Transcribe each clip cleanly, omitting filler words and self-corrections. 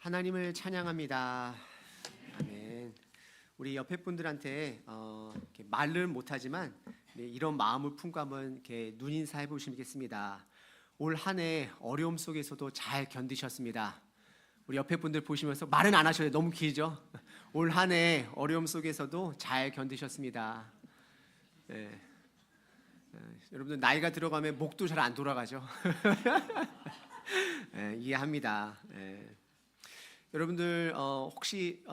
하나님을 찬양합니다. 아멘. 우리 옆에 분들한테 이렇게 말은 못하지만 이런 마음을 품고 한번 이렇게 눈인사 해보시겠습니다. 올 한 해 어려움 속에서도 잘 견디셨습니다. 우리 옆에 분들 보시면서 말은 안 하셔도 너무 길죠? 올 한 해 어려움 속에서도 잘 견디셨습니다. 네. 여러분들 나이가 들어가면 목도 잘 안 돌아가죠? 네, 이해합니다. 네. 여러분들 혹시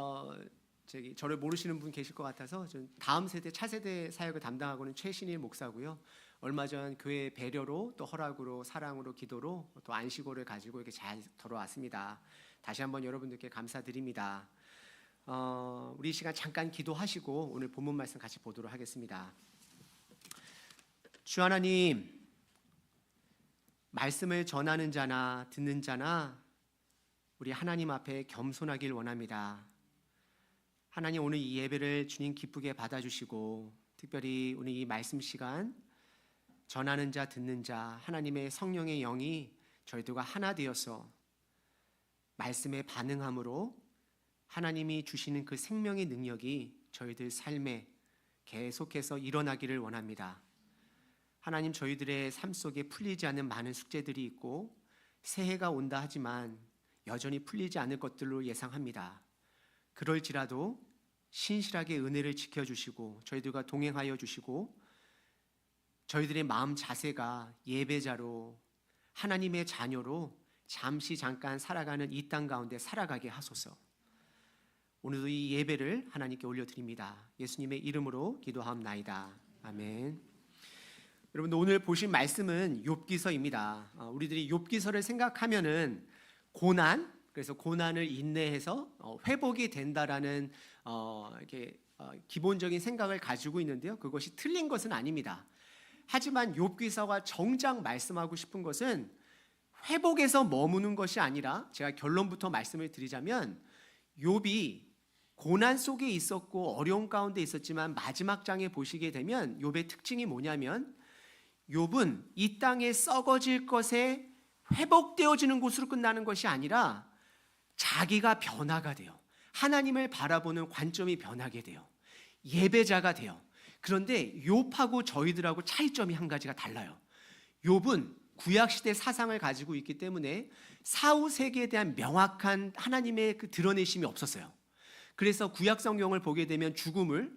저를 모르시는 분 계실 것 같아서 다음 세대 차세대 사역을 담당하고는 최신일 목사고요. 얼마 전 교회 배려로 또 허락으로 사랑으로 기도로 또 안식오를 가지고 이렇게 잘 돌아왔습니다. 다시 한번 여러분들께 감사드립니다. 우리 시간 잠깐 기도하시고 오늘 본문 말씀 같이 보도록 하겠습니다. 주 하나님, 말씀을 전하는 자나 듣는 자나 우리 하나님 앞에 겸손하길 원합니다. 하나님, 오늘 이 예배를 주님 기쁘게 받아주시고 특별히 오늘 이 말씀 시간 전하는 자 듣는 자 하나님의 성령의 영이 저희들과 하나 되어서 말씀에 반응함으로 하나님이 주시는 그 생명의 능력이 저희들 삶에 계속해서 일어나기를 원합니다. 하나님, 저희들의 삶 속에 풀리지 않는 많은 숙제들이 있고 새해가 온다 하지만 여전히 풀리지 않을 것들로 예상합니다. 그럴지라도 신실하게 은혜를 지켜주시고 저희들과 동행하여 주시고 저희들의 마음 자세가 예배자로 하나님의 자녀로 잠깐 살아가는 이 땅 가운데 살아가게 하소서. 오늘도 이 예배를 하나님께 올려드립니다. 예수님의 이름으로 기도하옵나이다. 아멘. 여러분, 오늘 보신 말씀은 욥기서입니다. 우리들이 욥기서를 생각하면은 고난, 그래서 고난을 인내해서 회복이 된다라는 이렇게 기본적인 생각을 가지고 있는데요. 그것이 틀린 것은 아닙니다. 하지만 욥기서가 정작 말씀하고 싶은 것은 회복에서 머무는 것이 아니라, 제가 결론부터 말씀을 드리자면 욥이 고난 속에 있었고 어려움 가운데 있었지만 마지막 장에 보시게 되면 욥의 특징이 뭐냐면 욥은 이 땅에 썩어질 것에 회복되어지는 곳으로 끝나는 것이 아니라 자기가 변화가 돼요. 하나님을 바라보는 관점이 변하게 돼요. 예배자가 돼요. 그런데 욥하고 저희들하고 차이점이 한 가지가 달라요. 욥은 구약시대 사상을 가지고 있기 때문에 사후세계에 대한 명확한 하나님의 그 드러내심이 없었어요. 그래서 구약 성경을 보게 되면 죽음을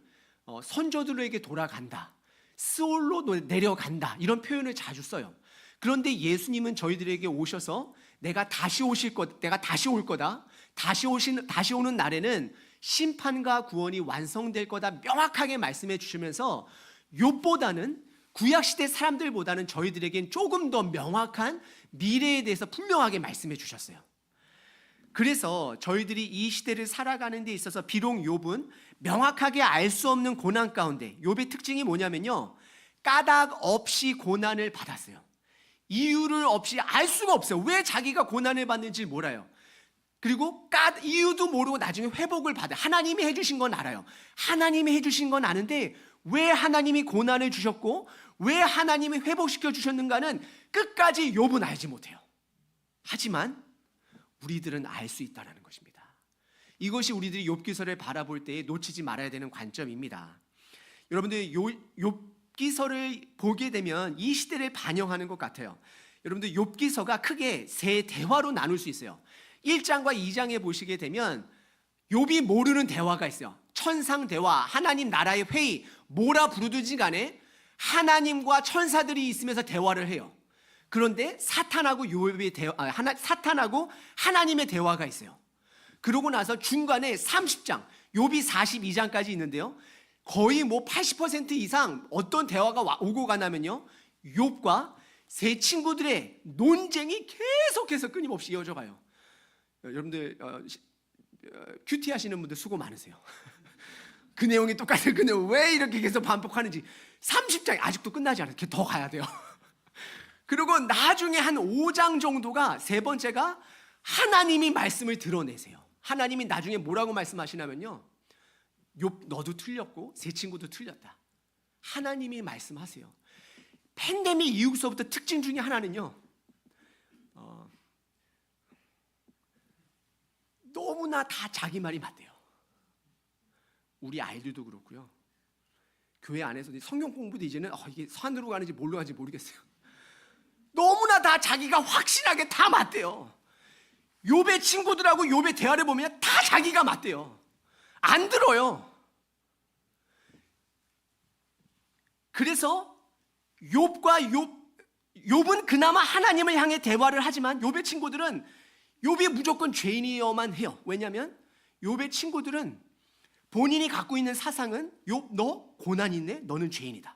선조들에게 돌아간다, 스올로 내려간다, 이런 표현을 자주 써요. 그런데 예수님은 저희들에게 오셔서 내가 다시 올 거다, 다시 오는 날에는 심판과 구원이 완성될 거다 명확하게 말씀해 주시면서 욥보다는 구약시대 사람들보다는 저희들에겐 조금 더 명확한 미래에 대해서 분명하게 말씀해 주셨어요. 그래서 저희들이 이 시대를 살아가는 데 있어서 비록 욥은 명확하게 알 수 없는 고난 가운데, 욥의 특징이 뭐냐면요, 까닭 없이 고난을 받았어요. 이유를 없이 알 수가 없어요. 왜 자기가 고난을 받는지 몰라요. 그리고 이유도 모르고 나중에 회복을 받아요. 하나님이 해주신 건 알아요. 하나님이 해주신 건 아는데 왜 하나님이 고난을 주셨고 왜 하나님이 회복시켜 주셨는가는 끝까지 욥은 알지 못해요. 하지만 우리들은 알 수 있다는 것입니다. 이것이 우리들이 욥기서를 바라볼 때에 놓치지 말아야 되는 관점입니다. 여러분들 욥기서를 보게 되면 이 시대를 반영하는 것 같아요. 여러분들 욥기서가 크게 세 대화로 나눌 수 있어요. 1장과 2장에 보시게 되면 욥이 모르는 대화가 있어요. 천상 대화, 하나님 나라의 회의, 뭐라 부르든지 간에 하나님과 천사들이 있으면서 대화를 해요. 그런데 사탄하고 사탄하고 하나님의 대화가 있어요. 그러고 나서 중간에 30장, 욥이 42장까지 있는데요. 거의 80% 이상 어떤 대화가 오고 가냐면요, 욥과 세 친구들의 논쟁이 계속해서 끊임없이 이어져 가요. 여러분들 큐티 하시는 분들 수고 많으세요. 그 내용이 똑같아요. 그 내용 왜 이렇게 계속 반복하는지. 30장이 아직도 끝나지 않아요. 더 가야 돼요. 그리고 나중에 한 5장 정도가, 세 번째가 하나님이 말씀을 드러내세요. 하나님이 나중에 뭐라고 말씀하시냐면요, 욥 너도 틀렸고 세 친구도 틀렸다. 하나님이 말씀하세요. 팬데믹 이후서부터 특징 중에 하나는요, 너무나 다 자기 말이 맞대요. 우리 아이들도 그렇고요. 교회 안에서 성경 공부도 이제는 이게 산으로 가는지 뭘로 가는지 모르겠어요. 너무나 다 자기가 확신하게 다 맞대요. 욥의 친구들하고 욥의 대화를 보면 다 자기가 맞대요. 안 들어요. 그래서 욥은 그나마 하나님을 향해 대화를 하지만 욥의 친구들은 욥이 무조건 죄인이어만 해요. 왜냐하면 욥의 친구들은 본인이 갖고 있는 사상은 욥 너 고난 있네? 너는 죄인이다.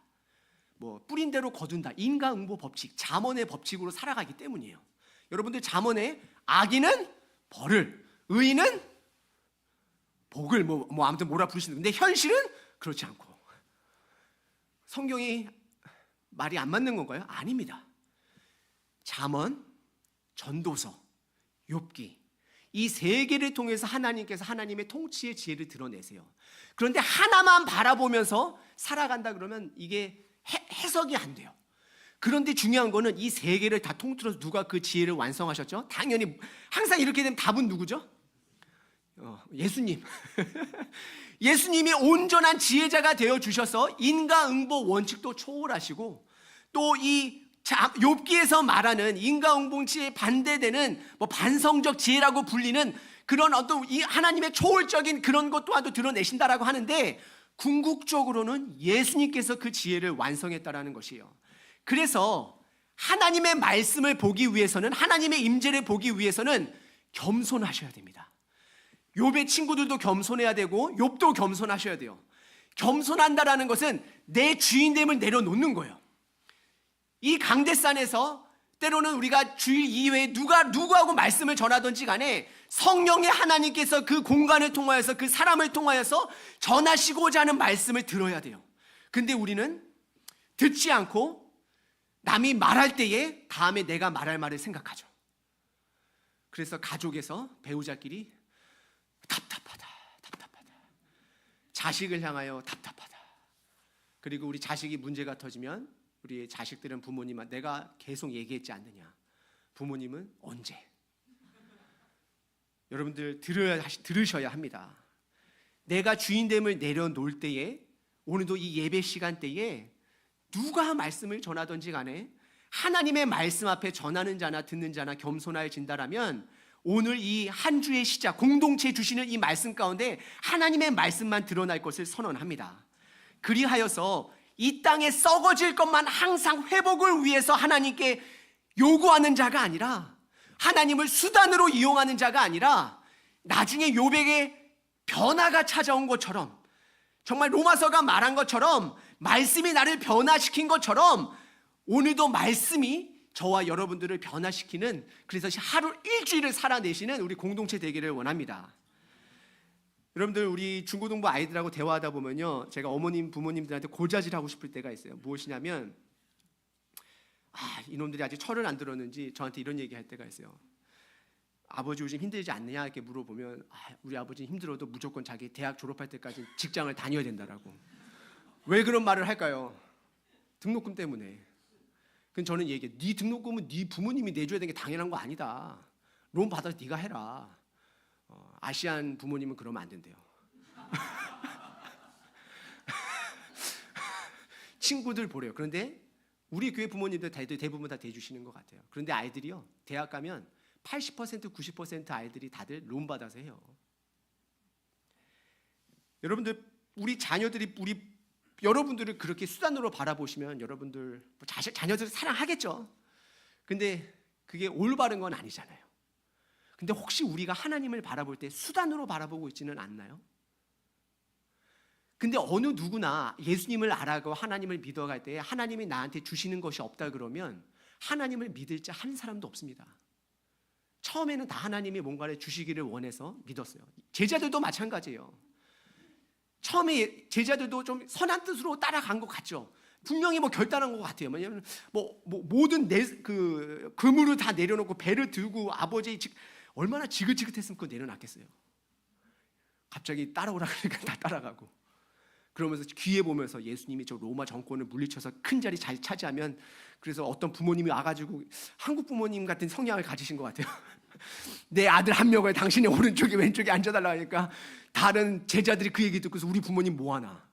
뭐 뿌린 대로 거둔다. 인과응보 법칙, 잠언의 법칙으로 살아가기 때문이에요. 여러분들 잠언에 악인은 벌을, 의인은 복을 뭐 아무튼 뭐라 부르시는 근데 현실은 그렇지 않고 성경이 말이 안 맞는 건가요? 아닙니다. 잠언, 전도서, 욥기 이 세 개를 통해서 하나님께서 하나님의 통치의 지혜를 드러내세요. 그런데 하나만 바라보면서 살아간다 그러면 이게 해석이 안 돼요. 그런데 중요한 거는 이 세 개를 다 통틀어서 누가 그 지혜를 완성하셨죠? 당연히 항상 이렇게 되면 답은 누구죠? 예수님. 예수님이 온전한 지혜자가 되어 주셔서 인과응보 원칙도 초월하시고 또 이 욥기에서 말하는 인과응보치에 반대되는 뭐 반성적 지혜라고 불리는 그런 어떤 이 하나님의 초월적인 그런 것 또한도 드러내신다라고 하는데 궁극적으로는 예수님께서 그 지혜를 완성했다라는 것이에요. 그래서 하나님의 말씀을 보기 위해서는 하나님의 임재를 보기 위해서는 겸손하셔야 됩니다. 욥의 친구들도 겸손해야 되고 욥도 겸손하셔야 돼요. 겸손한다라는 것은 내 주인됨을 내려놓는 거예요. 이 강대산에서 때로는 우리가 주일 이외에 누구하고 말씀을 전하든지 간에 성령의 하나님께서 그 공간을 통하여서 그 사람을 통하여서 전하시고자 하는 말씀을 들어야 돼요. 근데 우리는 듣지 않고 남이 말할 때에 다음에 내가 말할 말을 생각하죠. 그래서 가족에서 배우자끼리 답답하다. 자식을 향하여 답답하다. 그리고 우리 자식이 문제가 터지면 우리 자식들은 부모님한테 내가 계속 얘기했지 않느냐. 부모님은 언제? 여러분들 들으셔야 합니다. 내가 주인됨을 내려놓을 때에 오늘도 이 예배 시간 때에 누가 말씀을 전하든지 간에 하나님의 말씀 앞에 전하는 자나 듣는 자나 겸손해진다라면 오늘 이 한 주의 시작 공동체 주시는 이 말씀 가운데 하나님의 말씀만 드러날 것을 선언합니다. 그리하여서 이 땅에 썩어질 것만 항상 회복을 위해서 하나님께 요구하는 자가 아니라 하나님을 수단으로 이용하는 자가 아니라 나중에 욥에게 변화가 찾아온 것처럼 정말 로마서가 말한 것처럼 말씀이 나를 변화시킨 것처럼 오늘도 말씀이 저와 여러분들을 변화시키는 그래서 하루 일주일을 살아내시는 우리 공동체 되기를 원합니다. 여러분들 우리 중고등부 아이들하고 대화하다 보면요 제가 어머님 부모님들한테 고자질하고 싶을 때가 있어요. 무엇이냐면 이놈들이 아직 철을 안 들었는지 저한테 이런 얘기할 때가 있어요. 아버지 요즘 힘들지 않느냐 이렇게 물어보면 우리 아버지는 힘들어도 무조건 자기 대학 졸업할 때까지 직장을 다녀야 된다라고. 왜 그런 말을 할까요? 등록금 때문에. 그럼 저는 얘기해. 네 등록금은 네 부모님이 내줘야 되는 게 당연한 거 아니다. 론 받아서 네가 해라. 아시안 부모님은 그러면 안 된대요. 친구들 보래요. 그런데 우리 교회 부모님들 대부분 다 대주시는 것 같아요. 그런데 아이들이요 대학 가면 80% 90% 아이들이 다들 론 받아서 해요. 여러분들 우리 자녀들이 여러분들을 그렇게 수단으로 바라보시면 여러분들 자녀들을 사랑하겠죠. 근데 그게 올바른 건 아니잖아요. 근데 혹시 우리가 하나님을 바라볼 때 수단으로 바라보고 있지는 않나요? 근데 어느 누구나 예수님을 알아가고 하나님을 믿어갈 때 하나님이 나한테 주시는 것이 없다 그러면 하나님을 믿을 자 한 사람도 없습니다. 처음에는 다 하나님이 뭔가를 주시기를 원해서 믿었어요. 제자들도 마찬가지예요. 처음에 제자들도 좀 선한 뜻으로 따라간 것 같죠. 분명히 결단한 것 같아요. 왜냐하면 모든 그물을 다 내려놓고 배를 들고 아버지 얼마나 지긋지긋했으면 그거 내려놨겠어요. 갑자기 따라오라 그러니까 다 따라가고. 그러면서 귀에 보면서 예수님이 저 로마 정권을 물리쳐서 큰 자리 잘 차지하면, 그래서 어떤 부모님이 와가지고, 한국 부모님 같은 성향을 가지신 것 같아요. 내 아들 한 명을 당신의 오른쪽에 왼쪽에 앉아달라 하니까 다른 제자들이 그 얘기 듣고서 우리 부모님 뭐하나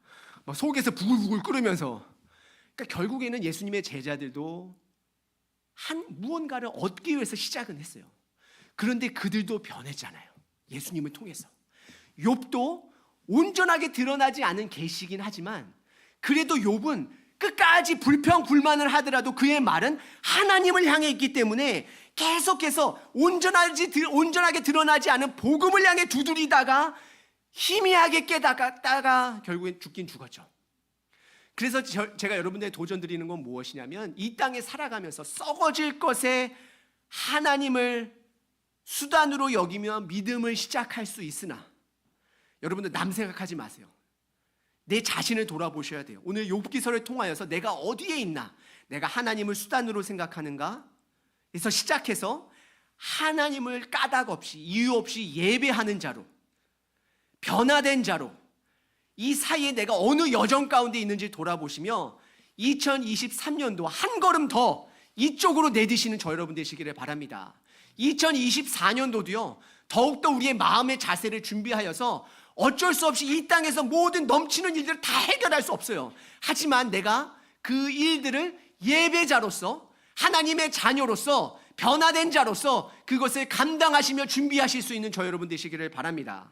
막 속에서 부글부글 끓으면서, 그러니까 결국에는 예수님의 제자들도 무언가를 얻기 위해서 시작은 했어요. 그런데 그들도 변했잖아요, 예수님을 통해서. 욥도 온전하게 드러나지 않은 계시긴 하지만 그래도 욥은 끝까지 불평불만을 하더라도 그의 말은 하나님을 향해 있기 때문에 계속해서 온전하게 드러나지 않은 복음을 향해 두드리다가 희미하게 깨닫다가 결국엔 죽긴 죽었죠. 그래서 제가 여러분들에게 도전 드리는 건 무엇이냐면, 이 땅에 살아가면서 썩어질 것에 하나님을 수단으로 여기며 믿음을 시작할 수 있으나, 여러분들 남 생각하지 마세요. 내 자신을 돌아보셔야 돼요. 오늘 욥기서를 통하여서 내가 어디에 있나, 내가 하나님을 수단으로 생각하는가 에서 시작해서 하나님을 까닭 없이 이유 없이 예배하는 자로, 변화된 자로, 이 사이에 내가 어느 여정 가운데 있는지 돌아보시며 2023년도 한 걸음 더 이쪽으로 내디시는 저 여러분 되시기를 바랍니다. 2024년도도요 더욱더 우리의 마음의 자세를 준비하여서 어쩔 수 없이 이 땅에서 모든 넘치는 일들을 다 해결할 수 없어요. 하지만 내가 그 일들을 예배자로서, 하나님의 자녀로서, 변화된 자로서 그것을 감당하시며 준비하실 수 있는 저 여러분 되시기를 바랍니다.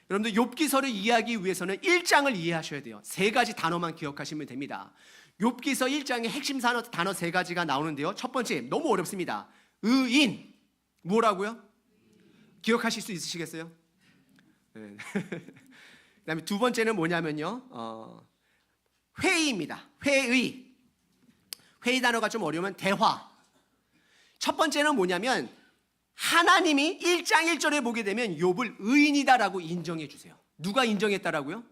여러분들 욥기서를 이해하기 위해서는 1장을 이해하셔야 돼요. 3가지 단어만 기억하시면 됩니다. 욥기서 1장에 핵심 단어 3가지가 나오는데요. 첫 번째, 너무 어렵습니다. 의인. 뭐라고요? 기억하실 수 있으시겠어요? 네. 그다음에 두 번째는 뭐냐면요, 회의입니다. 회의. 회의 단어가 좀 어려우면 대화. 첫 번째는 뭐냐면, 하나님이 1장 1절에 보게 되면 욥을 의인이다라고 인정해 주세요. 누가 인정했다라고요?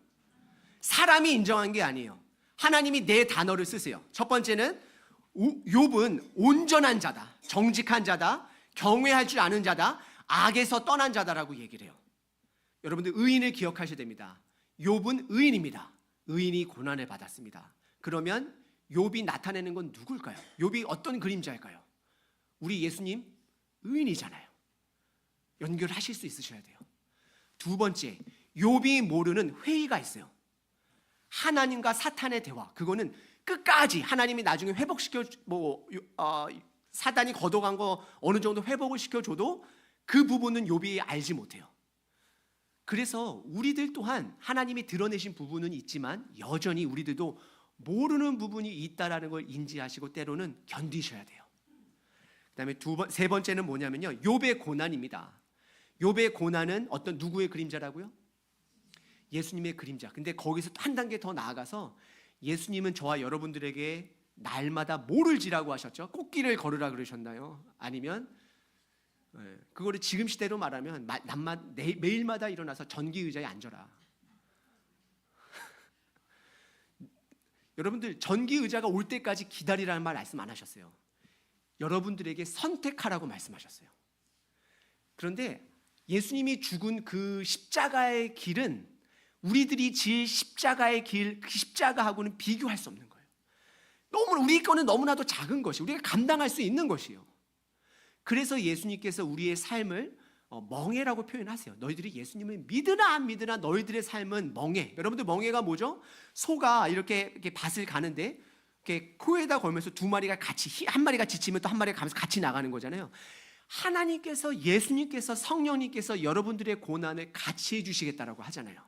사람이 인정한 게 아니에요. 하나님이 네 단어를 쓰세요. 첫 번째는 욥은 온전한 자다, 정직한 자다, 경외할 줄 아는 자다, 악에서 떠난 자다라고 얘기를 해요. 여러분들 의인을 기억하셔야 됩니다. 욥은 의인입니다. 의인이 고난을 받았습니다. 그러면 욥이 나타내는 건 누굴까요? 욥이 어떤 그림자일까요? 우리 예수님 의인이잖아요. 연결하실 수 있으셔야 돼요. 두 번째, 욥이 모르는 회의가 있어요. 하나님과 사탄의 대화. 그거는 끝까지 하나님이 나중에 회복시켜, 사단이 걷어간 거 어느 정도 회복을 시켜줘도 그 부분은 욥이 알지 못해요. 그래서 우리들 또한 하나님이 드러내신 부분은 있지만 여전히 우리들도 모르는 부분이 있다라는 걸 인지하시고 때로는 견디셔야 돼요. 그다음에 세 번째는 뭐냐면요, 욥의 고난입니다. 욥의 고난은 어떤 누구의 그림자라고요? 예수님의 그림자. 근데 거기서 한 단계 더 나아가서 예수님은 저와 여러분들에게 날마다 뭐를 지라고 하셨죠? 꽃길을 걸으라 그러셨나요? 아니면 그거를 지금 시대로 말하면 매일마다 일어나서 전기 의자에 앉아라. 여러분들 전기 의자가 올 때까지 기다리라는 말씀 안 하셨어요. 여러분들에게 선택하라고 말씀하셨어요. 그런데 예수님이 죽은 그 십자가의 길은 우리들이 질 십자가의 길, 그 십자가하고는 비교할 수 없는 거예요. 우리 거는 너무나도 작은 것이, 우리가 감당할 수 있는 것이요. 그래서 예수님께서 우리의 삶을 멍해라고 표현하세요. 너희들이 예수님을 믿으나 안 믿으나 너희들의 삶은 멍해. 여러분들 멍해가 뭐죠? 소가 이렇게 밭을 가는데 이렇게 코에다 걸면서 두 마리가 같이, 한 마리가 지치면 또 한 마리가 가면서 같이 나가는 거잖아요. 하나님께서, 예수님께서, 성령님께서 여러분들의 고난을 같이 해주시겠다라고 하잖아요.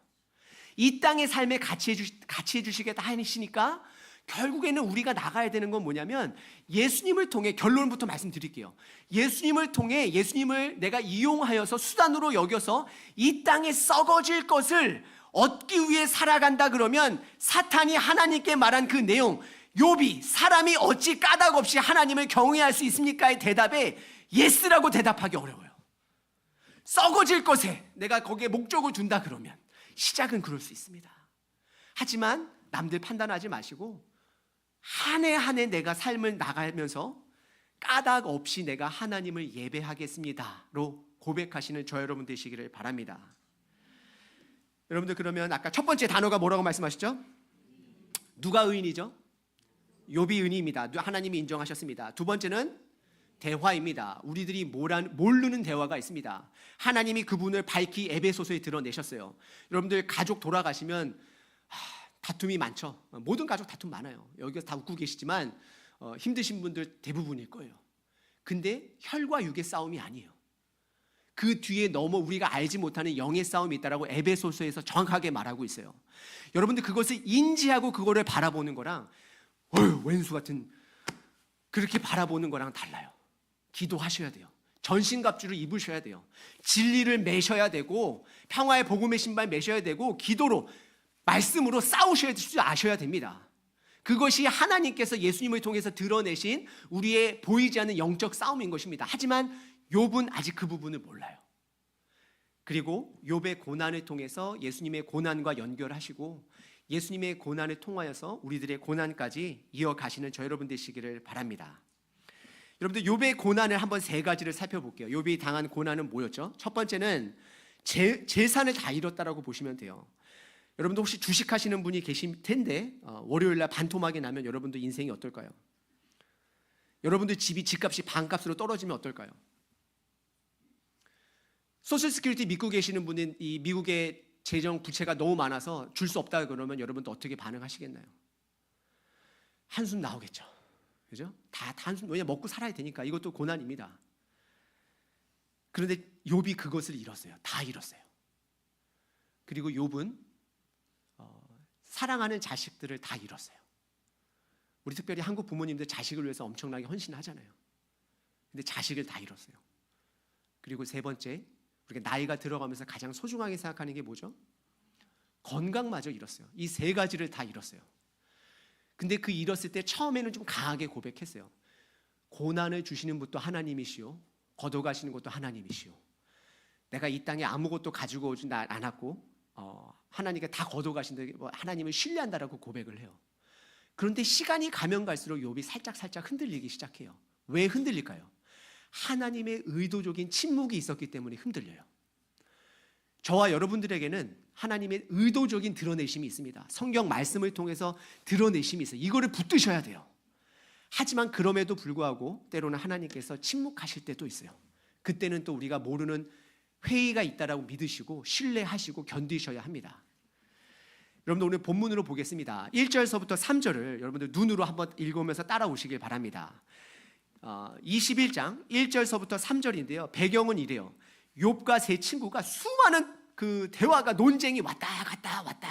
이 땅의 삶에 같이 해주시겠다 하시니까 결국에는 우리가 나가야 되는 건 뭐냐면, 예수님을 통해, 결론부터 말씀드릴게요. 예수님을 통해, 예수님을 내가 이용하여서 수단으로 여겨서 이 땅에 썩어질 것을 얻기 위해 살아간다 그러면 사탄이 하나님께 말한 그 내용, 욥이 사람이 어찌 까닭 없이 하나님을 경외할 수 있습니까의 대답에 예스라고 대답하기 어려워요. 썩어질 것에 내가 거기에 목적을 둔다 그러면 시작은 그럴 수 있습니다. 하지만 남들 판단하지 마시고 한 해 한 해 내가 삶을 나가면서 까닭 없이 내가 하나님을 예배하겠습니다로 고백하시는 저 여러분 되시기를 바랍니다. 여러분들 그러면 아까 첫 번째 단어가 뭐라고 말씀하셨죠? 누가 의인이죠? 욥이 의인입니다. 하나님이 인정하셨습니다. 두 번째는 대화입니다. 우리들이 모르는 대화가 있습니다. 하나님이 그분을 밝히 에베소서에 드러내셨어요. 여러분들 가족 돌아가시면 다툼이 많죠. 모든 가족 다툼 많아요. 여기서 다 웃고 계시지만 힘드신 분들 대부분일 거예요. 근데 혈과 육의 싸움이 아니에요. 그 뒤에 너무 우리가 알지 못하는 영의 싸움이 있다라고 에베소서에서 정확하게 말하고 있어요. 여러분들 그것을 인지하고 그거를 바라보는 거랑 왼수 같은 그렇게 바라보는 거랑 달라요. 기도하셔야 돼요. 전신갑주를 입으셔야 돼요. 진리를 매셔야 되고 평화의 복음의 신발 매셔야 되고 기도로 말씀으로 싸우셔야 줄 아셔야 됩니다. 그것이 하나님께서 예수님을 통해서 드러내신 우리의 보이지 않는 영적 싸움인 것입니다. 하지만 욥은 아직 그 부분을 몰라요. 그리고 욥의 고난을 통해서 예수님의 고난과 연결하시고 예수님의 고난을 통하여서 우리들의 고난까지 이어가시는 저 여러분 되시기를 바랍니다. 여러분들 욥의 고난을 한번 세 가지를 살펴볼게요. 욥이 당한 고난은 뭐였죠? 첫 번째는 재산을 다 잃었다라고 보시면 돼요. 여러분들 혹시 주식하시는 분이 계실 텐데 월요일날 반토막이 나면 여러분들 인생이 어떨까요? 여러분들 집값이 반값으로 떨어지면 어떨까요? 소셜 시큐리티 믿고 계시는 분은 이 미국의 재정 부채가 너무 많아서 줄 수 없다 그러면 여러분들 어떻게 반응하시겠나요? 한숨 나오겠죠. 그죠? 다 한숨, 왜냐 먹고 살아야 되니까. 이것도 고난입니다. 그런데 욥이 그것을 잃었어요. 다 잃었어요. 그리고 욥은 사랑하는 자식들을 다 잃었어요. 우리 특별히 한국 부모님들 자식을 위해서 엄청나게 헌신하잖아요. 근데 자식을 다 잃었어요. 그리고 세 번째, 우리가 나이가 들어가면서 가장 소중하게 생각하는 게 뭐죠? 건강마저 잃었어요. 이 세 가지를 다 잃었어요. 근데 그 잃었을 때 처음에는 좀 강하게 고백했어요. 고난을 주시는 분도 하나님이시오, 걷어가시는 것도 하나님이시오. 내가 이 땅에 아무것도 가지고 오지 않았고 하나님께 다 걷어가신다, 하나님을 신뢰한다라고 고백을 해요. 그런데 시간이 가면 갈수록 욥이 살짝 흔들리기 시작해요. 왜 흔들릴까요? 하나님의 의도적인 침묵이 있었기 때문에 흔들려요. 저와 여러분들에게는 하나님의 의도적인 드러내심이 있습니다. 성경 말씀을 통해서 드러내심이 있어요. 이거를 붙드셔야 돼요. 하지만 그럼에도 불구하고 때로는 하나님께서 침묵하실 때도 있어요. 그때는 또 우리가 모르는 회의가 있다라고 믿으시고 신뢰하시고 견디셔야 합니다. 여러분들 오늘 본문으로 보겠습니다. 1절서부터 3절을 여러분들 눈으로 한번 읽으면서 따라오시길 바랍니다. 21장 1절서부터 3절인데요. 배경은 이래요. 욥과 세 친구가 수많은 그 대화가 논쟁이 왔다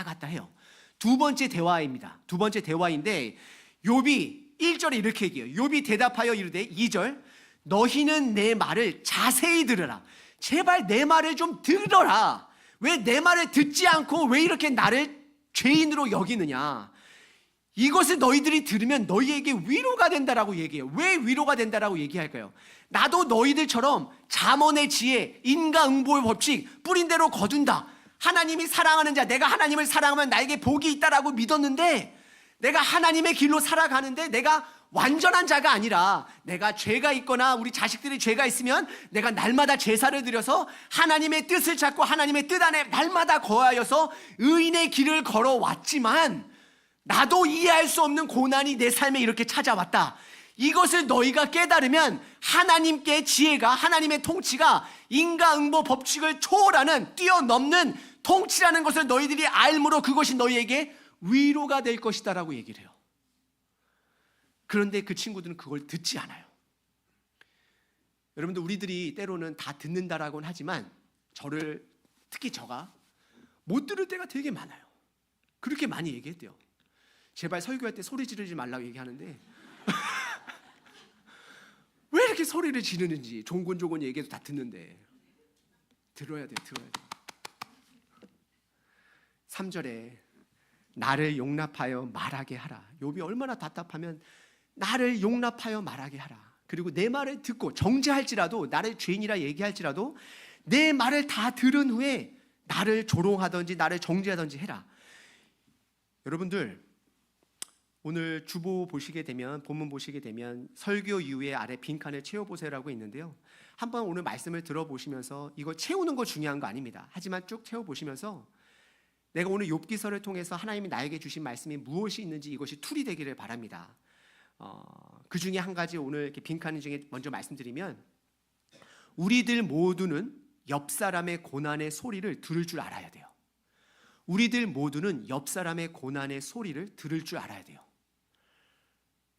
갔다 해요. 두 번째 대화입니다. 두 번째 대화인데 욥이 1절에 이렇게 얘기해요. 욥이 대답하여 이르되 2절 너희는 내 말을 자세히 들으라. 제발 내 말을 좀 들어라. 왜 내 말을 듣지 않고 왜 이렇게 나를 죄인으로 여기느냐. 이것을 너희들이 들으면 너희에게 위로가 된다라고 얘기해요. 왜 위로가 된다라고 얘기할까요? 나도 너희들처럼 잠언의 지혜, 인과응보의 법칙 뿌린 대로 거둔다. 하나님이 사랑하는 자, 내가 하나님을 사랑하면 나에게 복이 있다라고 믿었는데 내가 하나님의 길로 살아가는데 내가 완전한 자가 아니라 내가 죄가 있거나 우리 자식들이 죄가 있으면 내가 날마다 제사를 드려서 하나님의 뜻을 찾고 하나님의 뜻 안에 날마다 거하여서 의인의 길을 걸어왔지만 나도 이해할 수 없는 고난이 내 삶에 이렇게 찾아왔다. 이것을 너희가 깨달으면 하나님께 지혜가, 하나님의 통치가 인과응보 법칙을 초월하는, 뛰어넘는 통치라는 것을 너희들이 알므로 그것이 너희에게 위로가 될 것이다 라고 얘기를 해요. 그런데 그 친구들은 그걸 듣지 않아요. 여러분들 우리들이 때로는 다 듣는다라고는 하지만 특히 저가 못 들을 때가 되게 많아요. 그렇게 많이 얘기했대요. 제발 설교할 때 소리 지르지 말라고 얘기하는데 왜 이렇게 소리를 지르는지 종곤종곤 얘기해도 다 듣는데 들어야 돼요. 3절에 나를 용납하여 말하게 하라. 욥이 얼마나 답답하면 나를 용납하여 말하게 하라. 그리고 내 말을 듣고 정죄할지라도 나를 죄인이라 얘기할지라도 내 말을 다 들은 후에 나를 조롱하든지 나를 정죄하든지 해라. 여러분들 오늘 주보 보시게 되면, 본문 보시게 되면 설교 이후에 아래 빈칸을 채워보세요라고 있는데요. 한번 오늘 말씀을 들어보시면서 이거 채우는 거 중요한 거 아닙니다. 하지만 쭉 채워보시면서 내가 오늘 욥기서를 통해서 하나님이 나에게 주신 말씀이 무엇이 있는지 이것이 툴이 되기를 바랍니다. 그 중에 한 가지 오늘 이렇게 빈칸 중에 먼저 말씀드리면, 우리들 모두는 옆 사람의 고난의 소리를 들을 줄 알아야 돼요. 우리들 모두는 옆 사람의 고난의 소리를 들을 줄 알아야 돼요.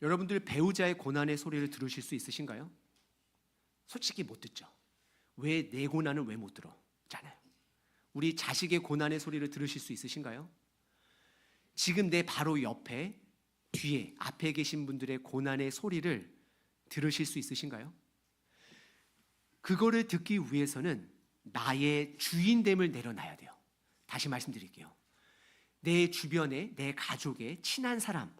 여러분들 배우자의 고난의 소리를 들으실 수 있으신가요? 솔직히 못 듣죠. 왜 내 고난을 왜 못 들어? 잖아요. 우리 자식의 고난의 소리를 들으실 수 있으신가요? 지금 내 바로 옆에, 뒤에, 앞에 계신 분들의 고난의 소리를 들으실 수 있으신가요? 그거를 듣기 위해서는 나의 주인됨을 내려놔야 돼요. 다시 말씀드릴게요. 내 주변에, 내 가족에 친한 사람,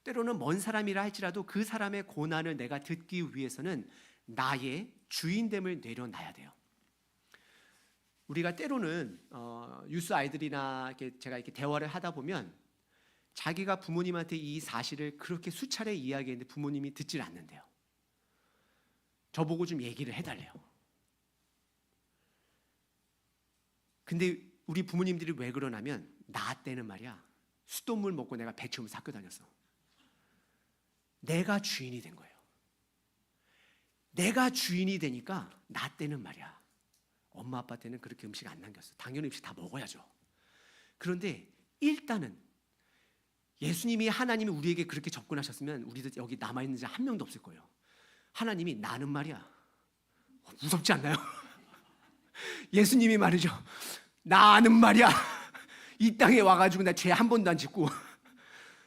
때로는 먼 사람이라 할지라도 그 사람의 고난을 내가 듣기 위해서는 나의 주인됨을 내려놔야 돼요. 우리가 때로는 유스 아이들이나 제가 이렇게 대화를 하다 보면 자기가 부모님한테 이 사실을 그렇게 수차례 이야기했는데 부모님이 듣질 않는데요. 저보고 좀 얘기를 해달래요. 근데 우리 부모님들이 왜 그러냐면, 나 때는 말이야 수돗물 먹고 내가 배 채우면서 학교 다녔어. 내가 주인이 된 거예요. 내가 주인이 되니까 나 때는 말이야 엄마 아빠 때는 그렇게 음식 안 남겼어. 당연히 음식 다 먹어야죠. 그런데 일단은 예수님이, 하나님이 우리에게 그렇게 접근하셨으면 우리도 여기 남아있는 자 한 명도 없을 거예요. 하나님이 나는 말이야, 무섭지 않나요? 예수님이 말이죠, 나는 말이야 이 땅에 와가지고 나 죄 한 번도 안 짓고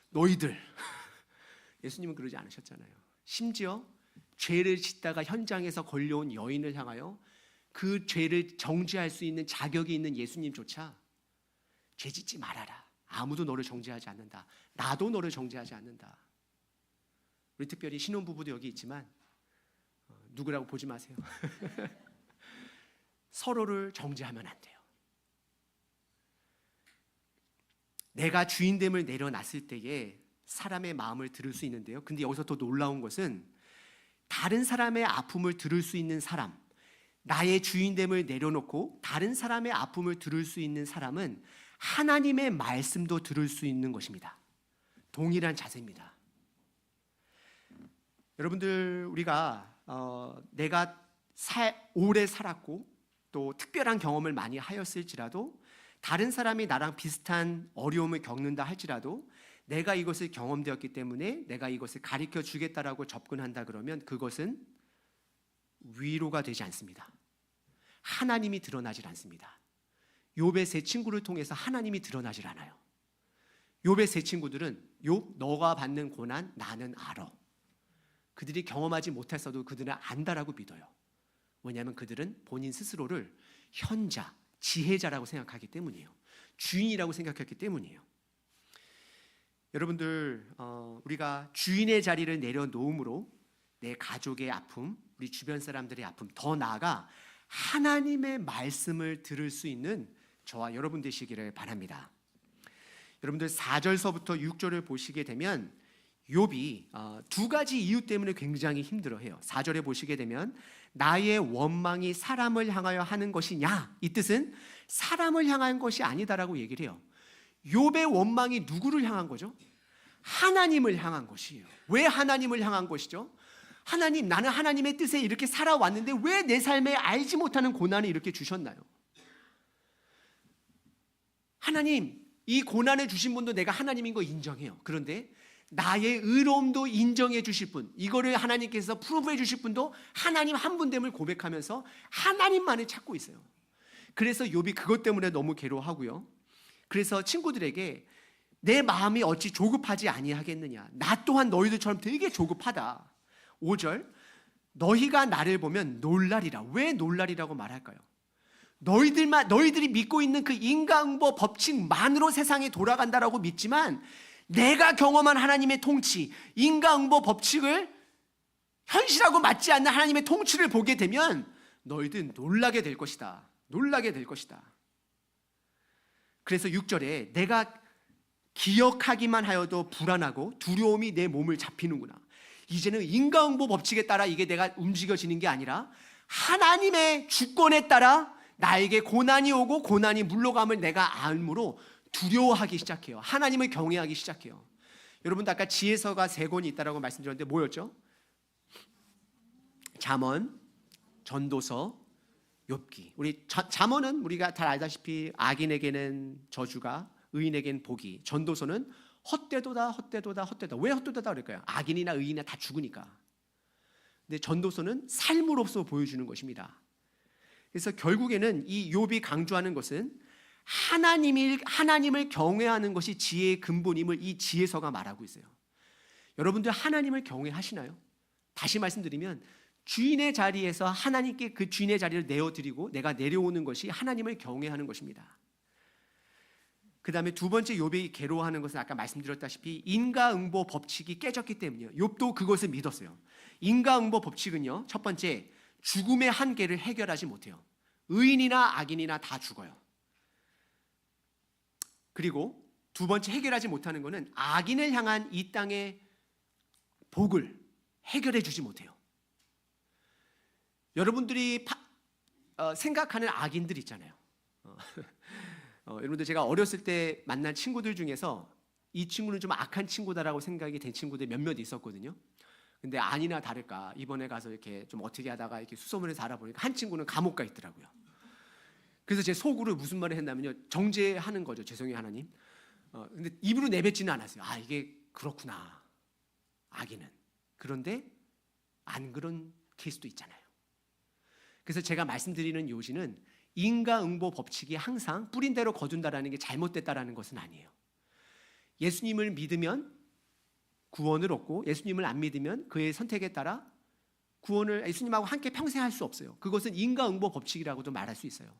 너희들, 예수님은 그러지 않으셨잖아요. 심지어 죄를 짓다가 현장에서 걸려온 여인을 향하여 그 죄를 정죄할 수 있는 자격이 있는 예수님조차 죄 짓지 말아라, 아무도 너를 정죄하지 않는다, 나도 너를 정죄하지 않는다. 우리 특별히 신혼부부도 여기 있지만 누구라고 보지 마세요. 서로를 정죄하면 안 돼요. 내가 주인됨을 내려놨을 때에 사람의 마음을 들을 수 있는데요. 근데 여기서 더 놀라운 것은, 다른 사람의 아픔을 들을 수 있는 사람, 나의 주인됨을 내려놓고 다른 사람의 아픔을 들을 수 있는 사람은 하나님의 말씀도 들을 수 있는 것입니다. 동일한 자세입니다. 여러분들, 우리가 내가 오래 살았고 또 특별한 경험을 많이 하였을지라도, 다른 사람이 나랑 비슷한 어려움을 겪는다 할지라도 내가 이것을 경험되었기 때문에 내가 이것을 가르쳐 주겠다라고 접근한다 그러면 그것은 위로가 되지 않습니다. 하나님이 드러나질 않습니다. 욥의 세 친구를 통해서 하나님이 드러나질 않아요. 욥의 세 친구들은, 욥 너가 받는 고난 나는 알아. 그들이 경험하지 못했어도 그들은 안다라고 믿어요. 왜냐하면 그들은 본인 스스로를 현자, 지혜자라고 생각하기 때문이에요. 주인이라고 생각했기 때문이에요. 여러분들, 우리가 주인의 자리를 내려놓음으로 내 가족의 아픔, 우리 주변 사람들의 아픔, 더 나아가 하나님의 말씀을 들을 수 있는 저와 여러분 되시기를 바랍니다. 여러분들 4절서부터 6절을 보시게 되면 욥이 두 가지 이유 때문에 굉장히 힘들어해요. 4절에 보시게 되면 나의 원망이 사람을 향하여 하는 것이냐, 이 뜻은 사람을 향한 것이 아니다라고 얘기를 해요. 욥의 원망이 누구를 향한 거죠? 하나님을 향한 것이에요. 왜 하나님을 향한 것이죠? 하나님, 나는 하나님의 뜻에 이렇게 살아왔는데 왜 내 삶에 알지 못하는 고난을 이렇게 주셨나요? 하나님, 이 고난을 주신 분도 내가 하나님인 거 인정해요. 그런데 나의 의로움도 인정해 주실 분, 이거를 하나님께서 프루브해 주실 분도 하나님 한 분됨을 고백하면서 하나님만을 찾고 있어요. 그래서 욥이 그것 때문에 너무 괴로워하고요. 그래서 친구들에게 내 마음이 어찌 조급하지 아니하겠느냐, 나 또한 너희들처럼 되게 조급하다. 5절, 너희가 나를 보면 놀라리라. 왜 놀라리라고 말할까요? 너희들이 믿고 있는 그 인과응보 법칙만으로 세상이 돌아간다라고 믿지만, 내가 경험한 하나님의 통치, 인과응보 법칙을 현실하고 맞지 않는 하나님의 통치를 보게 되면 너희들 놀라게 될 것이다. 놀라게 될 것이다. 그래서 6절에 내가 기억하기만 하여도 불안하고 두려움이 내 몸을 잡히는구나. 이제는 인과응보 법칙에 따라 이게 내가 움직여지는 게 아니라 하나님의 주권에 따라 나에게 고난이 오고 고난이 물러감을 내가 알므로 두려워하기 시작해요. 하나님을 경외하기 시작해요. 여러분도 아까 지혜서가 3권이 있다라고 말씀드렸는데 뭐였죠? 잠언, 전도서, 욥기. 우리 잠언은 우리가 잘 알다시피 악인에게는 저주가, 의인에게는 복이. 전도서는 헛되도다, 헛되도다, 헛되다. 왜 헛되도다 그럴까요? 악인이나 의인이나 다 죽으니까. 근데 전도서는 삶으로서 보여주는 것입니다. 그래서 결국에는 이 욥이 강조하는 것은 하나님을 경외하는 것이 지혜의 근본임을 이 지혜서가 말하고 있어요. 여러분들 하나님을 경외하시나요? 다시 말씀드리면 주인의 자리에서 하나님께 그 주인의 자리를 내어드리고 내가 내려오는 것이 하나님을 경외하는 것입니다. 그 다음에 두 번째 욥이 괴로워하는 것은 아까 말씀드렸다시피 인과응보 법칙이 깨졌기 때문이에요. 욥도 그것을 믿었어요. 인과응보 법칙은요, 첫 번째 죽음의 한계를 해결하지 못해요. 의인이나 악인이나 다 죽어요. 그리고 두 번째 해결하지 못하는 것은 악인을 향한 이 땅의 복을 해결해 주지 못해요. 여러분들이 생각하는 악인들 있잖아요. 여러분들 제가 어렸을 때 만난 친구들 중에서 이 친구는 좀 악한 친구다라고 생각이 된 친구들 몇몇 있었거든요. 근데 아니나 다를까 이번에 가서 이렇게 좀 어떻게 하다가 이렇게 수소문에서 알아보니까 한 친구는 감옥 가 있더라고요. 그래서 제 속으로 무슨 말을 했냐면요, 정죄하는 거죠. 죄송해요 하나님. 근데 입으로 내뱉지는 않았어요. 아, 이게 그렇구나, 악인은. 그런데 안 그런 케이스도 있잖아요. 그래서 제가 말씀드리는 요지는 인과응보 법칙이 항상 뿌린 대로 거둔다라는 게 잘못됐다라는 것은 아니에요. 예수님을 믿으면 구원을 얻고 예수님을 안 믿으면 그의 선택에 따라 구원을 예수님하고 함께 평생 할 수 없어요. 그것은 인과응보 법칙이라고도 말할 수 있어요.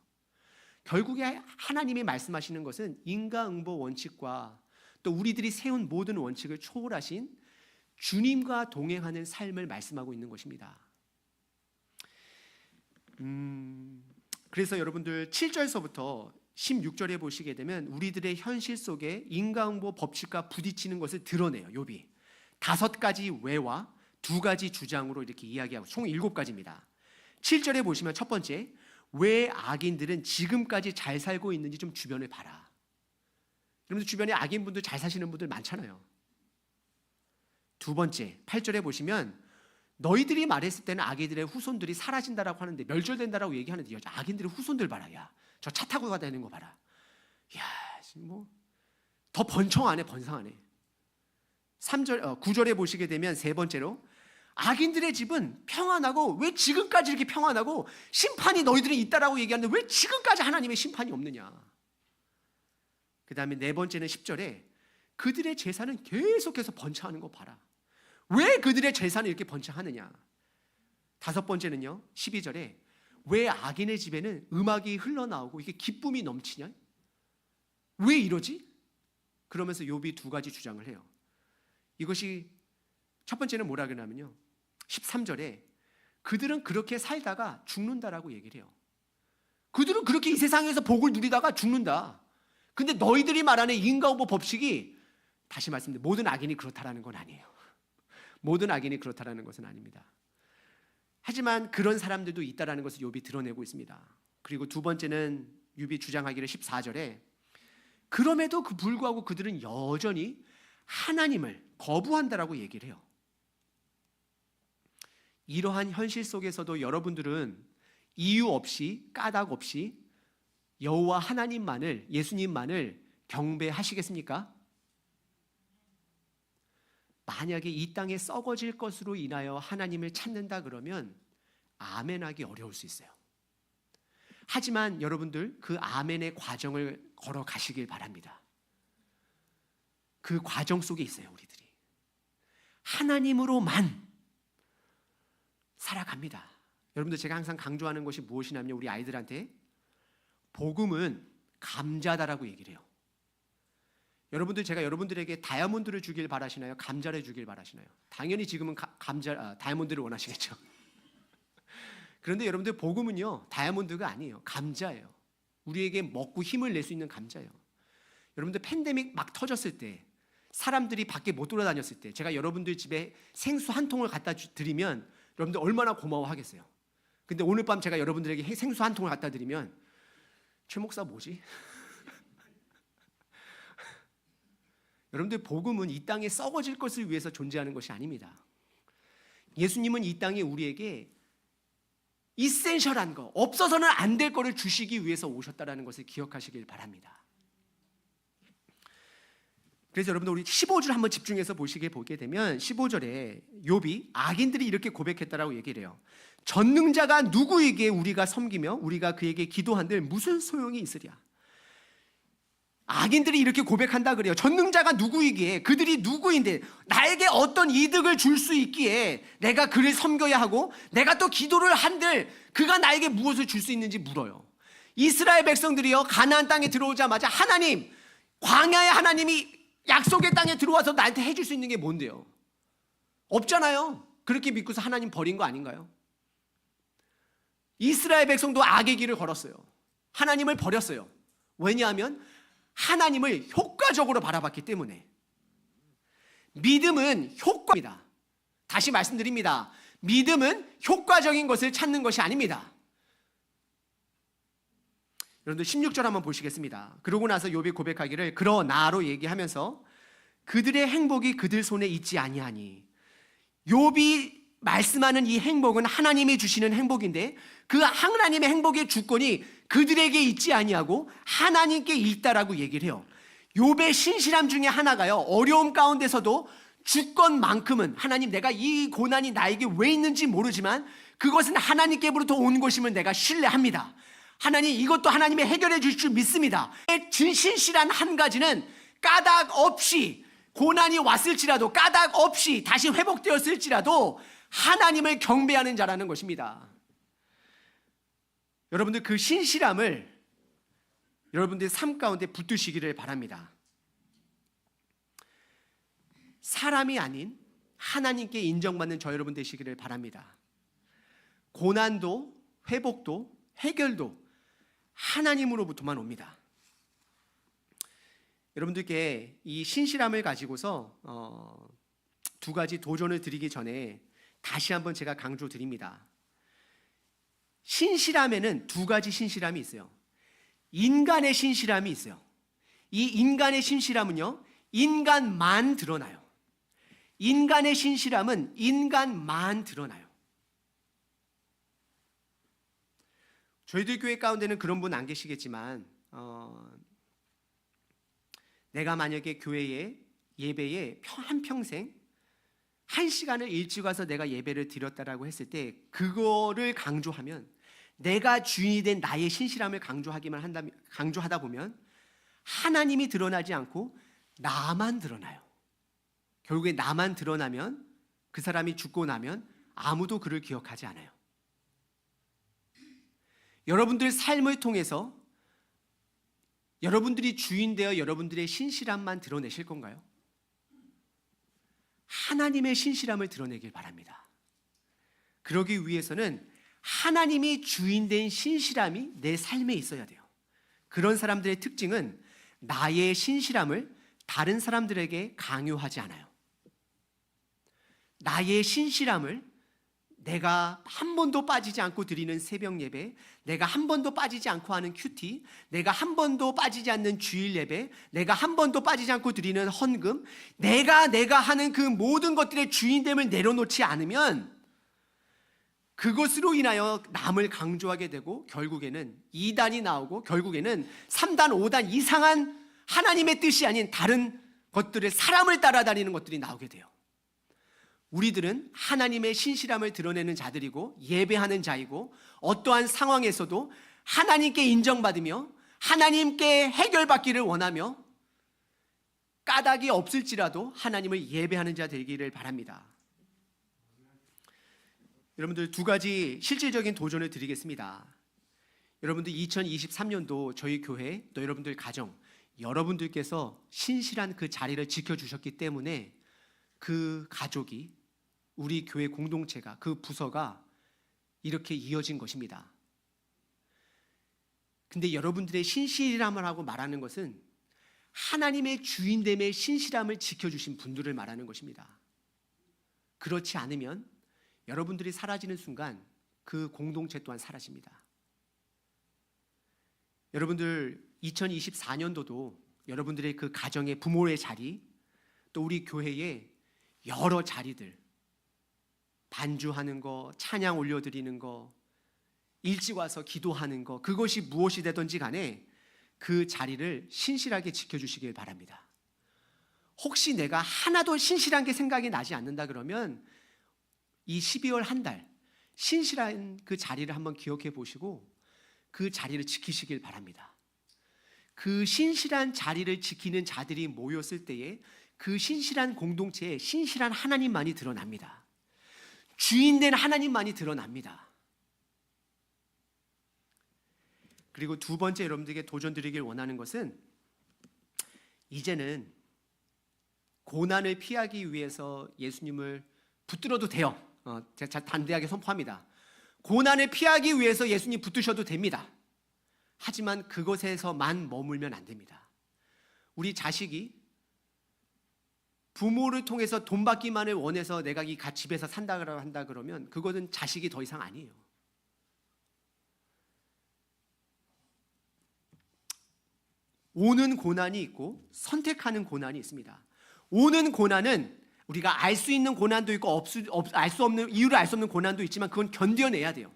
결국에 하나님이 말씀하시는 것은 인과응보 원칙과 또 우리들이 세운 모든 원칙을 초월하신 주님과 동행하는 삶을 말씀하고 있는 것입니다. 그래서 여러분들 7절서부터 16절에 보시게 되면 우리들의 현실 속에 인과응보 법칙과 부딪히는 것을 드러내요. 욥이 5가지 왜와 2가지 주장으로 이렇게 이야기하고 총 7가지입니다. 7절에 보시면 첫 번째, 왜 악인들은 지금까지 잘 살고 있는지 좀 주변을 봐라. 여러분들 주변에 악인분들 잘 사시는 분들 많잖아요. 두 번째, 8절에 보시면 너희들이 말했을 때는 악인들의 후손들이 사라진다라고 하는데 멸절된다라고 얘기하는데 악인들의 후손들 봐라. 야, 저 차 타고 가다니는 거 봐라. 야, 뭐 더 번성하네, 번성하네. 9절에 보시게 되면 세 번째로 악인들의 집은 평안하고 왜 지금까지 이렇게 평안하고 심판이 너희들이 있다라고 얘기하는데 왜 지금까지 하나님의 심판이 없느냐. 그 다음에 네 번째는 10절에 그들의 재산은 계속해서 번창하는 거 봐라. 왜 그들의 재산이 이렇게 번창하느냐. 다섯 번째는요, 12절에 왜 악인의 집에는 음악이 흘러나오고 이게 기쁨이 넘치냐. 왜 이러지? 그러면서 욥이 2가지 주장을 해요. 이것이 첫 번째는 뭐라 그러냐면요, 13절에 그들은 그렇게 살다가 죽는다라고 얘기를 해요. 그들은 그렇게 이 세상에서 복을 누리다가 죽는다. 근데 너희들이 말하는 인과응보 법칙이, 다시 말씀드립니다, 모든 악인이 그렇다라는 건 아니에요. 모든 악인이 그렇다라는 것은 아닙니다. 하지만 그런 사람들도 있다라는 것을 욥이 드러내고 있습니다. 그리고 두 번째는 욥이 주장하기를 14절에 그럼에도 불구하고 그들은 여전히 하나님을 거부한다라고 얘기를 해요. 이러한 현실 속에서도 여러분들은 이유 없이 까닭 없이 여호와 하나님만을, 예수님만을 경배하시겠습니까? 만약에 이 땅에 썩어질 것으로 인하여 하나님을 찾는다 그러면 아멘하기 어려울 수 있어요. 하지만 여러분들 그 아멘의 과정을 걸어가시길 바랍니다. 그 과정 속에 있어요. 우리들이 하나님으로만 살아갑니다. 여러분들 제가 항상 강조하는 것이 무엇이냐면 우리 아이들한테 복음은 감자다라고 얘기를 해요. 여러분들 제가 여러분들에게 다이아몬드를 주길 바라시나요? 감자를 주길 바라시나요? 당연히 지금은 다이아몬드를 원하시겠죠. 그런데 여러분들 복음은요, 다이아몬드가 아니에요. 감자예요. 우리에게 먹고 힘을 낼 수 있는 감자예요. 여러분들 팬데믹 막 터졌을 때, 사람들이 밖에 못 돌아다녔을 때 제가 여러분들 집에 생수 한 통을 갖다 드리면 여러분들 얼마나 고마워하겠어요. 근데 오늘 밤 제가 여러분들에게 생수 한 통을 갖다 드리면 최 목사 뭐지? 여러분들 복음은 이 땅에 썩어질 것을 위해서 존재하는 것이 아닙니다. 예수님은 이 땅에 우리에게 이센셜한 거, 없어서는 안 될 거를 주시기 위해서 오셨다는 것을 기억하시길 바랍니다. 그래서 여러분들 우리 15절 한번 집중해서 보게 되면 15절에 욥이 악인들이 이렇게 고백했다라고 얘기를 해요. 전능자가 누구에게 우리가 섬기며 우리가 그에게 기도한들 무슨 소용이 있으랴. 악인들이 이렇게 고백한다 그래요. 전능자가 누구이기에, 그들이 누구인데 나에게 어떤 이득을 줄 수 있기에 내가 그를 섬겨야 하고 내가 또 기도를 한들 그가 나에게 무엇을 줄 수 있는지 물어요. 이스라엘 백성들이요, 가나안 땅에 들어오자마자 하나님, 광야의 하나님이 약속의 땅에 들어와서 나한테 해줄 수 있는 게 뭔데요? 없잖아요. 그렇게 믿고서 하나님 버린 거 아닌가요? 이스라엘 백성도 악의 길을 걸었어요. 하나님을 버렸어요. 왜냐하면 하나님을 효과적으로 바라봤기 때문에. 믿음은 효과입니다. 다시 말씀드립니다. 믿음은 효과적인 것을 찾는 것이 아닙니다. 여러분들 16절 한번 보시겠습니다. 그러고 나서 욥이 고백하기를 그러나로 얘기하면서 그들의 행복이 그들 손에 있지 아니하니. 욥이 말씀하는 이 행복은 하나님이 주시는 행복인데 그 하나님의 행복의 주권이 그들에게 있지 아니하고 하나님께 있다라고 얘기를 해요. 욥의 신실함 중에 하나가요, 어려움 가운데서도 주권만큼은 하나님, 내가 이 고난이 나에게 왜 있는지 모르지만 그것은 하나님께로부터 온 것임을 내가 신뢰합니다. 하나님, 이것도 하나님이 해결해 주실 줄 믿습니다. 신실한 한 가지는 까닭 없이 고난이 왔을지라도 까닭 없이 다시 회복되었을지라도 하나님을 경배하는 자라는 것입니다. 여러분들 그 신실함을 여러분들의 삶 가운데 붙드시기를 바랍니다. 사람이 아닌 하나님께 인정받는 저 여러분 되시기를 바랍니다. 고난도 회복도 해결도 하나님으로부터만 옵니다. 여러분들께 이 신실함을 가지고서 두 가지 도전을 드리기 전에 다시 한번 제가 강조드립니다. 신실함에는 두 가지 신실함이 있어요. 인간의 신실함이 있어요. 이 인간의 신실함은요, 인간만 드러나요. 인간의 신실함은 인간만 드러나요. 저희들 교회 가운데는 그런 분 안 계시겠지만 내가 만약에 교회에 예배에 한평생 1시간을 일찍 와서 내가 예배를 드렸다라고 했을 때 그거를 강조하면, 내가 주인이 된 나의 신실함을 강조하다 보면 하나님이 드러나지 않고 나만 드러나요. 결국에 나만 드러나면 그 사람이 죽고 나면 아무도 그를 기억하지 않아요. 여러분들 삶을 통해서 여러분들이 주인 되어 여러분들의 신실함만 드러내실 건가요? 하나님의 신실함을 드러내길 바랍니다. 그러기 위해서는 하나님이 주인된 신실함이 내 삶에 있어야 돼요. 그런 사람들의 특징은 나의 신실함을 다른 사람들에게 강요하지 않아요. 나의 신실함을 내가 한 번도 빠지지 않고 드리는 새벽 예배, 내가 한 번도 빠지지 않고 하는 큐티, 내가 한 번도 빠지지 않는 주일 예배, 내가 한 번도 빠지지 않고 드리는 헌금, 내가 하는 그 모든 것들의 주인됨을 내려놓지 않으면 그것으로 인하여 남을 강조하게 되고 결국에는 2단이 나오고 결국에는 3단, 5단 이상한 하나님의 뜻이 아닌 다른 것들을, 사람을 따라다니는 것들이 나오게 돼요. 우리들은 하나님의 신실함을 드러내는 자들이고 예배하는 자이고 어떠한 상황에서도 하나님께 인정받으며 하나님께 해결받기를 원하며 까닭이 없을지라도 하나님을 예배하는 자 되기를 바랍니다. 여러분들 두 가지 실질적인 도전을 드리겠습니다. 여러분들 2023년도 저희 교회 또 여러분들 가정, 여러분들께서 신실한 그 자리를 지켜주셨기 때문에 그 가족이, 우리 교회 공동체가, 그 부서가 이렇게 이어진 것입니다. 근데 여러분들의 신실함을 하고 말하는 것은 하나님의 주인됨의 신실함을 지켜주신 분들을 말하는 것입니다. 그렇지 않으면 여러분들이 사라지는 순간 그 공동체 또한 사라집니다. 여러분들 2024년도도 여러분들의 그 가정의 부모의 자리, 또 우리 교회의 여러 자리들, 반주하는 거, 찬양 올려드리는 거, 일찍 와서 기도하는 거, 그것이 무엇이 되든지 간에 그 자리를 신실하게 지켜주시길 바랍니다. 혹시 내가 하나도 신실한 게 생각이 나지 않는다 그러면 이 12월 한 달 신실한 그 자리를 한번 기억해 보시고 그 자리를 지키시길 바랍니다. 그 신실한 자리를 지키는 자들이 모였을 때에 그 신실한 공동체에 신실한 하나님만이 드러납니다. 주인된 하나님만이 드러납니다. 그리고 두 번째 여러분들에게 도전드리길 원하는 것은 이제는 고난을 피하기 위해서 예수님을 붙들어도 돼요. 제가 단대하게 선포합니다. 고난을 피하기 위해서 예수님 붙드셔도 됩니다. 하지만 그것에서만 머물면 안 됩니다. 우리 자식이 부모를 통해서 돈 받기만을 원해서 내가 이 집에서 한다 그러면 그것은 자식이 더 이상 아니에요. 오는 고난이 있고 선택하는 고난이 있습니다. 오는 고난은 우리가 알 수 있는 고난도 있고 알 수 없는 이유를 알 수 없는 고난도 있지만 그건 견뎌내야 돼요.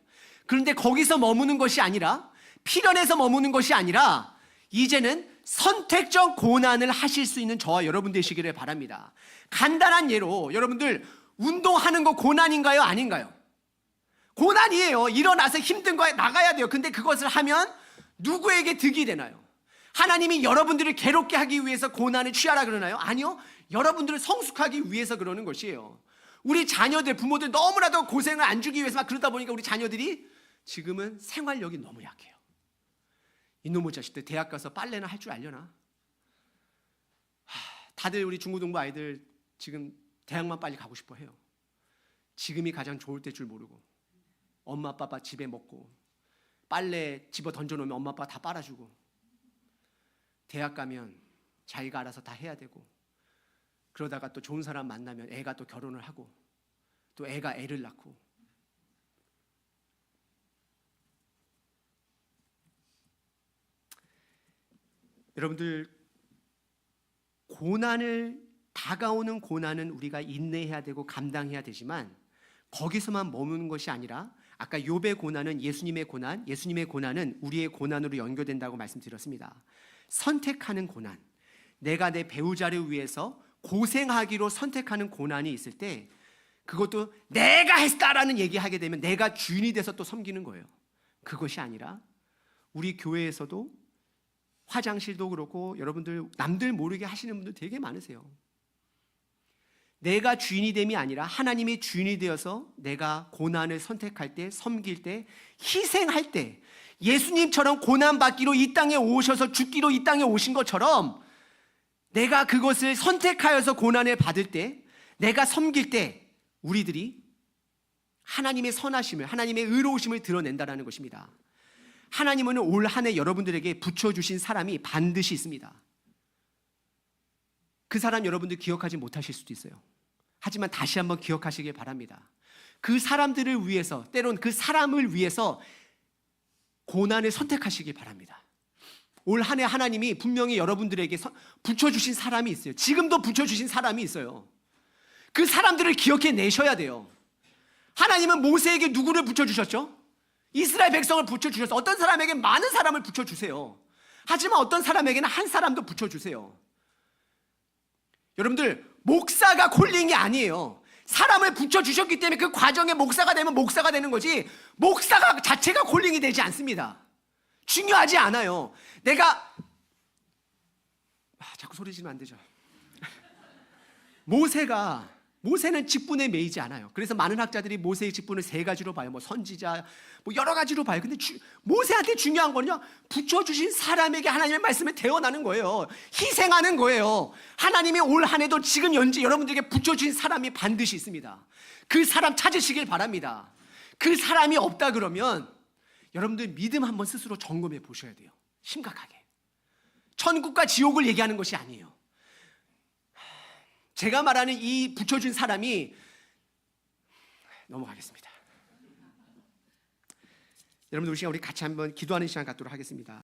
그런데 거기서 머무는 것이 아니라 필연에서 머무는 것이 아니라 이제는 선택적 고난을 하실 수 있는 저와 여러분 되시기를 바랍니다. 간단한 예로 여러분들 운동하는 거 고난인가요? 아닌가요? 고난이에요. 일어나서 힘든 거에 나가야 돼요. 근데 그것을 하면 누구에게 득이 되나요? 하나님이 여러분들을 괴롭게 하기 위해서 고난을 취하라 그러나요? 아니요. 여러분들을 성숙하기 위해서 그러는 것이에요. 우리 자녀들, 부모들 너무나도 고생을 안 주기 위해서 막 그러다 보니까 우리 자녀들이 지금은 생활력이 너무 약해요. 이놈의 자식들 대학 가서 빨래나 할 줄 알려나? 다들 우리 중고등부 아이들 지금 대학만 빨리 가고 싶어 해요. 지금이 가장 좋을 때일 줄 모르고 엄마 아빠 집에 먹고 빨래 집어 던져놓으면 엄마 아빠 다 빨아주고 대학 가면 자기가 알아서 다 해야 되고 그러다가 또 좋은 사람 만나면 애가 또 결혼을 하고 또 애가 애를 낳고 여러분들 다가오는 고난은 우리가 인내해야 되고 감당해야 되지만 거기서만 머무는 것이 아니라 아까 욥의 고난은 예수님의 고난은 우리의 고난으로 연결된다고 말씀드렸습니다. 선택하는 고난, 내가 내 배우자를 위해서 고생하기로 선택하는 고난이 있을 때 그것도 내가 했다라는 얘기하게 되면 내가 주인이 돼서 또 섬기는 거예요. 그것이 아니라 우리 교회에서도 화장실도 그렇고 여러분들 남들 모르게 하시는 분들 되게 많으세요. 내가 주인이 됨이 아니라 하나님이 주인이 되어서 내가 고난을 선택할 때, 섬길 때, 희생할 때 예수님처럼 고난받기로 이 땅에 오셔서 죽기로 이 땅에 오신 것처럼 내가 그것을 선택하여서 고난을 받을 때, 내가 섬길 때 우리들이 하나님의 선하심을, 하나님의 의로우심을 드러낸다는 것입니다. 하나님은 올 한 해 여러분들에게 붙여주신 사람이 반드시 있습니다. 그 사람 여러분들 기억하지 못하실 수도 있어요. 하지만 다시 한번 기억하시길 바랍니다. 그 사람들을 위해서, 때론 그 사람을 위해서 고난을 선택하시길 바랍니다. 올 한 해 하나님이 분명히 여러분들에게 붙여주신 사람이 있어요. 지금도 붙여주신 사람이 있어요. 그 사람들을 기억해 내셔야 돼요. 하나님은 모세에게 누구를 붙여주셨죠? 이스라엘 백성을 붙여주셔서 어떤 사람에게 많은 사람을 붙여주세요. 하지만 어떤 사람에게는 한 사람도 붙여주세요. 여러분들 목사가 콜링이 아니에요. 사람을 붙여주셨기 때문에 그 과정에 목사가 되면 목사가 되는 거지 목사가 자체가 콜링이 되지 않습니다. 중요하지 않아요. 자꾸 소리 지르면 안 되죠. 모세는 직분에 매이지 않아요. 그래서 많은 학자들이 모세의 직분을 세 가지로 봐요. 선지자, 여러 가지로 봐요. 근데 모세한테 중요한 거는요, 붙여주신 사람에게 하나님의 말씀을 태어나는 거예요. 희생하는 거예요. 하나님이 올 한 해도 지금 현재 여러분들에게 붙여주신 사람이 반드시 있습니다. 그 사람 찾으시길 바랍니다. 그 사람이 없다 그러면 여러분들 믿음 한번 스스로 점검해 보셔야 돼요. 심각하게. 천국과 지옥을 얘기하는 것이 아니에요. 제가 말하는 이 붙여준 사람이 넘어가겠습니다. 여러분들 우리 같이 한번 기도하는 시간 갖도록 하겠습니다.